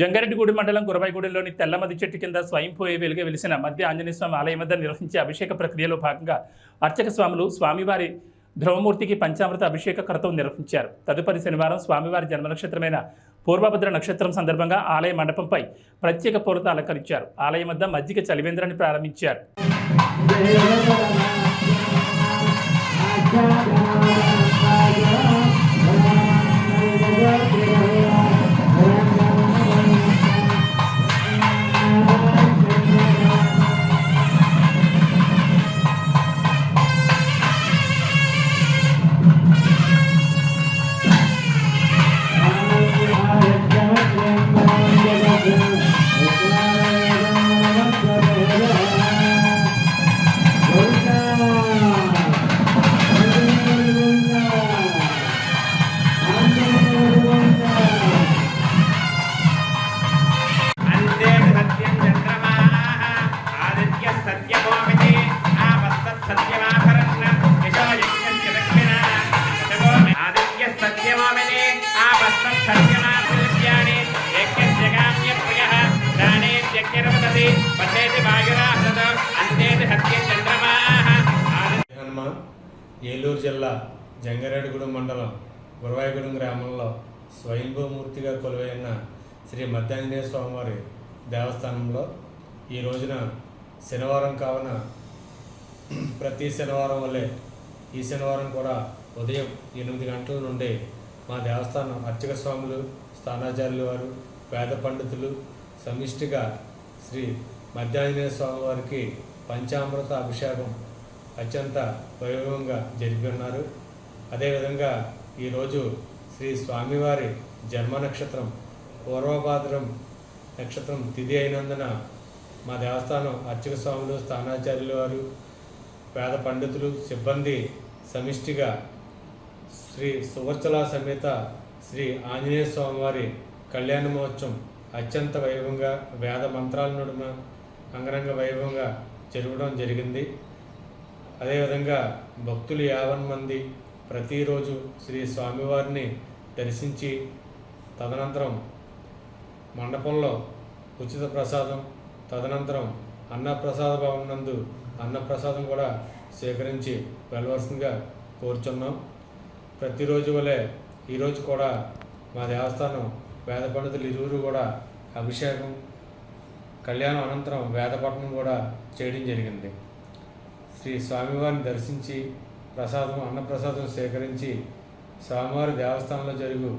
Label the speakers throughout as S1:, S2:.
S1: జంగారెడ్డిగూడెం మండలం గురవాయిగూడెంలోని తెల్లమది చెట్టు కింద స్వయంపోయి వెలిసిన మధ్య ఆంజనేయ స్వామి ఆలయం వద్ద నిర్వహించే అభిషేక ప్రక్రియలో భాగంగా అర్చక స్వాములు స్వామివారి ధ్రువమూర్తికి పంచామృత అభిషేక కర్తవ్యం నిర్వహించారు. తదుపరి శనివారం స్వామివారి జన్మ నక్షత్రమైన పూర్వభద్ర నక్షత్రం సందర్భంగా ఆలయ మండపంపై ప్రత్యేక పూలతో అలంకరించారు. ఆలయం వద్ద మజ్జిగ చలివేంద్రాన్ని ప్రారంభించారు.
S2: ఏలూరు జిల్లా జంగారెడ్డిగూడెం మండలం గురవాయిగూడెం గ్రామంలో స్వయంభూమూర్తిగా కొలువైన శ్రీ మధ్యాంజనేయ స్వామివారి దేవస్థానంలో ఈ రోజున శనివారం కావున ప్రతి శనివారం వల్లే ఈ శనివారం కూడా ఉదయం 8 గంటల నుండి మా దేవస్థానం అర్చక స్వాములు, స్థానాచార్యులు వారు, వేద పండితులు సమిష్టిగా శ్రీ మధ్యాంజనేయ స్వామివారికి పంచామృత అభిషేకం అత్యంత వైభవంగా జరిపి ఉన్నారు. అదేవిధంగా ఈరోజు శ్రీ స్వామివారి జన్మ నక్షత్రం పూర్వభాద్రం నక్షత్రం తిథి అయినందున మా దేవస్థానం అర్చక స్వాములు, స్థానాచార్యులు వారు, వేద పండితులు, సిబ్బంది సమిష్టిగా శ్రీ సువర్చల సమేత శ్రీ ఆంజనేయ స్వామివారి కళ్యాణ మహోత్సవం అత్యంత వైభవంగా వేద మంత్రాల నడుమ అంగరంగ వైభవంగా జరగడం జరిగింది. అదేవిధంగా భక్తులు 50 మంది ప్రతిరోజు శ్రీ స్వామివారిని దర్శించి తదనంతరం మండపంలో ఉచిత ప్రసాదం, తదనంతరం అన్నప్రసాద భవనం నందు అన్నప్రసాదం కూడా స్వీకరించి వెళ్ళవలసిందిగా కోరుచున్నాం. ప్రతిరోజు వలె ఈరోజు కూడా మా దేవస్థానం వేద పండితులు ఇరువురు కూడా అభిషేకం, కళ్యాణం అనంతరం వేదపఠనం కూడా చేయడం జరిగింది. శ్రీ స్వామివారిని దర్శించి ప్రసాదం, అన్నప్రసాదం స్వీకరించి స్వామివారి దేవస్థానంలో జరుగు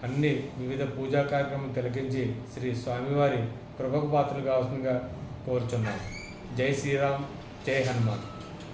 S2: అన్ని వివిధ పూజా కార్యక్రమం తిలకించి శ్రీ స్వామివారి కృపకు పాత్రలు కావాల్సిందిగా కోరుచున్నాం. జై శ్రీరామ్, జై హనుమాన్.